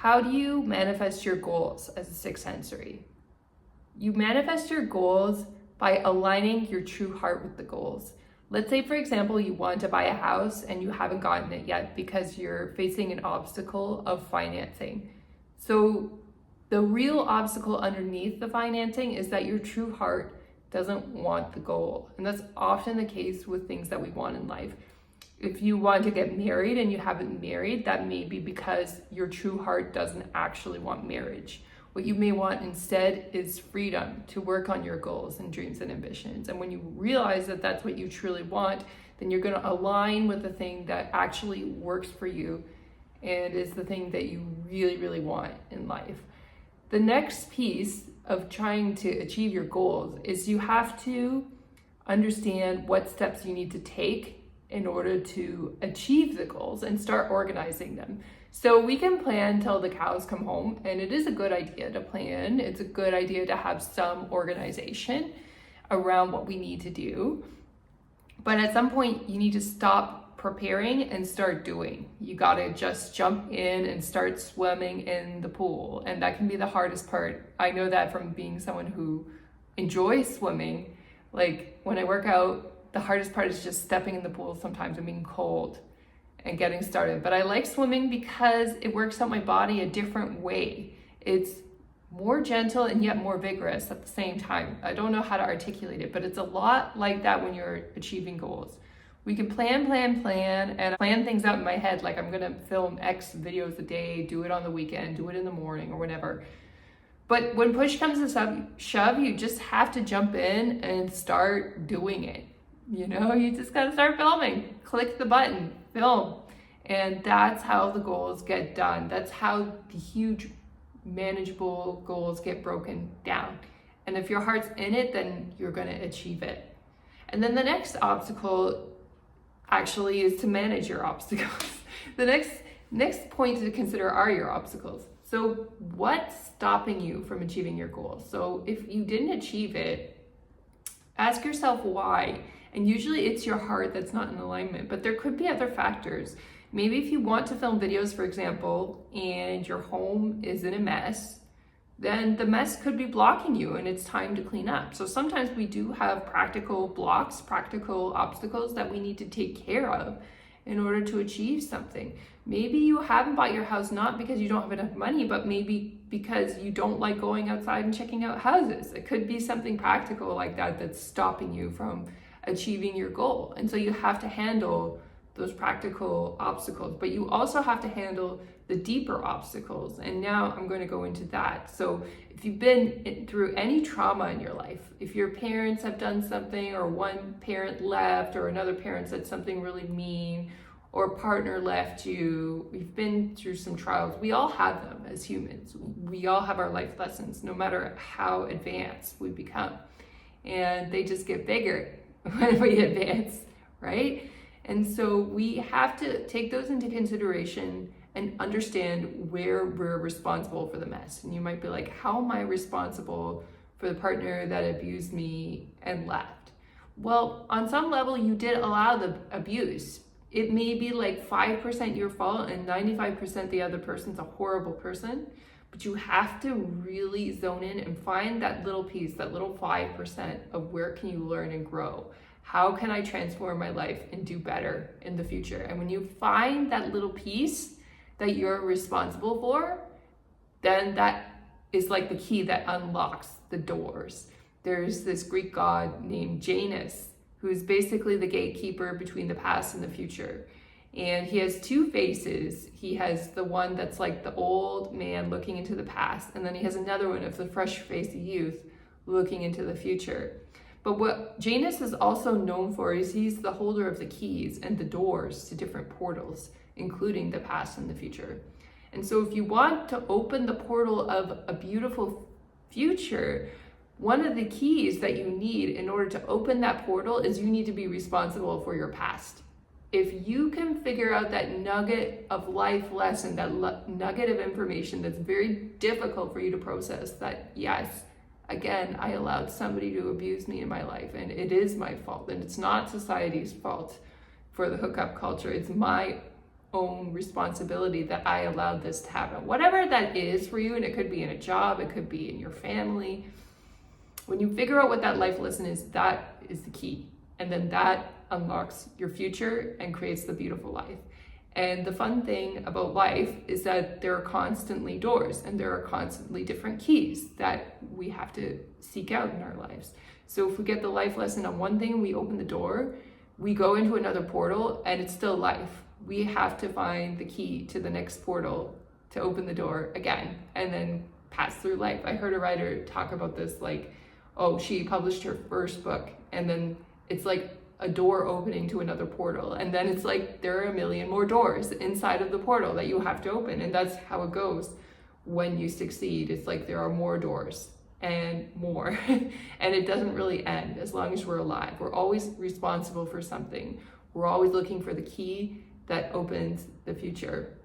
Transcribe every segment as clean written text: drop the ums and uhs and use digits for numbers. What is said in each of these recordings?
How do you manifest your goals as a sixth sensory? You manifest your goals by aligning your true heart with the goals. Let's say, for example, you want to buy a house and you haven't gotten it yet because you're facing an obstacle of financing. So the real obstacle underneath the financing is that your true heart doesn't want the goal. And that's often the case with things that we want in life. If you want to get married and you haven't married, that may be because your true heart doesn't actually want marriage. What you may want instead is freedom to work on your goals and dreams and ambitions. And when you realize that that's what you truly want, then you're going to align with the thing that actually works for you and is the thing that you really, really want in life. The next piece of trying to achieve your goals is you have to understand what steps you need to take in order to achieve the goals and start organizing them. So we can plan till the cows come home, and it is a good idea to plan. It's a good idea to have some organization around what we need to do. But at some point, you need to stop preparing and start doing. You gotta just jump in and start swimming in the pool. And that can be the hardest part. I know that from being someone who enjoys swimming. Like when I work out, the hardest part is just stepping in the pool sometimes and being cold and getting started. But I like swimming because it works out my body a different way. It's more gentle and yet more vigorous at the same time. I don't know how to articulate it, but it's a lot like that when you're achieving goals. We can plan, and plan things out in my head, like I'm gonna film X videos a day, do it on the weekend, do it in the morning or whatever. But when push comes to shove, you just have to jump in and start doing it. You know, you just gotta start filming. Click the button, film. And that's how the goals get done. That's how the huge, manageable goals get broken down. And if your heart's in it, then you're gonna achieve it. And then the next obstacle actually is to manage your obstacles. The next point to consider are your obstacles. So what's stopping you from achieving your goals? So if you didn't achieve it, ask yourself why. And usually it's your heart that's not in alignment, but there could be other factors. Maybe if you want to film videos, for example, and your home is in a mess, then the mess could be blocking you and it's time to clean up. So sometimes we do have practical blocks, practical obstacles that we need to take care of in order to achieve something. Maybe you haven't bought your house not because you don't have enough money, but maybe because you don't like going outside and checking out houses. It could be something practical like that that's stopping you from achieving your goal. And so you have to handle those practical obstacles, but you also have to handle the deeper obstacles. And now I'm going to go into that. So if you've been through any trauma in your life, if your parents have done something, or one parent left, or another parent said something really mean, or a partner left you, we've been through some trials. We all have them as humans. We all have our life lessons, no matter how advanced we become. And they just get bigger when we advance, right? And so we have to take those into consideration and understand where we're responsible for the mess. And you might be like, how am I responsible for the partner that abused me and left? Well, on some level, you did allow the abuse. It may be like 5% your fault and 95% the other person's a horrible person, but you have to really zone in and find that little piece, that little 5% of where can you learn and grow. How can I transform my life and do better in the future? And when you find that little piece that you're responsible for, then that is like the key that unlocks the doors. There's this Greek god named Janus, who's basically the gatekeeper between the past and the future. And he has two faces. He has the one that's like the old man looking into the past, and then he has another one of the fresh-faced youth looking into the future. But what Janus is also known for is he's the holder of the keys and the doors to different portals, including the past and the future. And so if you want to open the portal of a beautiful future, one of the keys that you need in order to open that portal is you need to be responsible for your past. If you can figure out that nugget of life lesson, that nugget of information that's very difficult for you to process, that yes, again, I allowed somebody to abuse me in my life and it is my fault, and it's not society's fault for the hookup culture. It's my own responsibility that I allowed this to happen. Whatever that is for you, and it could be in a job, it could be in your family. When you figure out what that life lesson is, that is the key. And then that unlocks your future and creates the beautiful life. And the fun thing about life is that there are constantly doors and there are constantly different keys that we have to seek out in our lives. So if we get the life lesson on one thing, we open the door, we go into another portal, and it's still life. We have to find the key to the next portal to open the door again and then pass through life. I heard a writer talk about this, like, oh, she published her first book and then it's like a door opening to another portal. And then it's like there are a million more doors inside of the portal that you have to open. And that's how it goes when you succeed. It's like there are more doors and more. And it doesn't really end as long as we're alive. We're always responsible for something. We're always looking for the key that opens the future.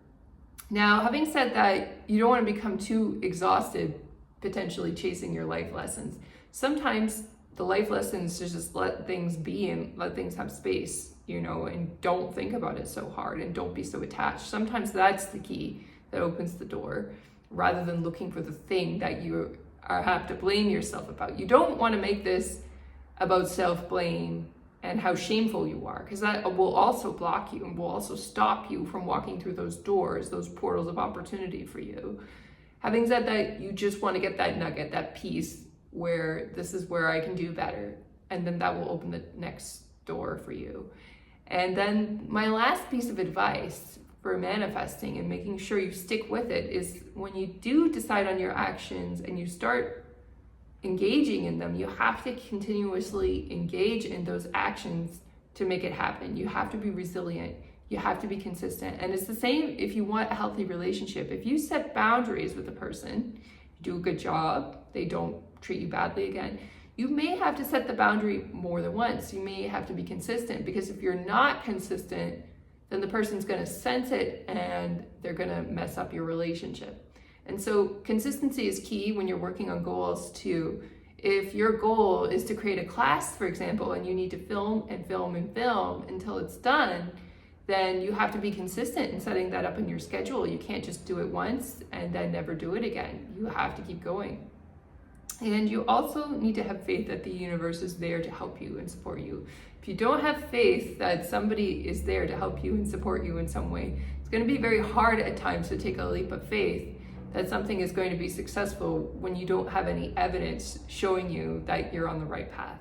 Now, having said that, you don't want to become too exhausted potentially chasing your life lessons. Sometimes the life lessons to just let things be and let things have space, and don't think about it so hard and don't be so attached. Sometimes that's the key that opens the door rather than looking for the thing that you have to blame yourself about. You don't want to make this about self-blame and how shameful you are, because that will also block you and will also stop you from walking through those doors, those portals of opportunity for you. Having said that, you just want to get that nugget, that piece where this is where I can do better, and then that will open the next door for you. And then my last piece of advice for manifesting and making sure you stick with it is when you do decide on your actions and you start engaging in them, you have to continuously engage in those actions to make it happen. You have to be resilient. You have to be consistent. And it's the same if you want a healthy relationship. If you set boundaries with a person, you do a good job, they don't treat you badly again, you may have to set the boundary more than once. You may have to be consistent, because if you're not consistent, then the person's going to sense it and they're going to mess up your relationship. And so consistency is key when you're working on goals too. If your goal is to create a class, for example, and you need to film and film and film until it's done, then you have to be consistent in setting that up in your schedule. You can't just do it once and then never do it again. You have to keep going. And you also need to have faith that the universe is there to help you and support you. If you don't have faith that somebody is there to help you and support you in some way, it's going to be very hard at times to take a leap of faith that something is going to be successful when you don't have any evidence showing you that you're on the right path.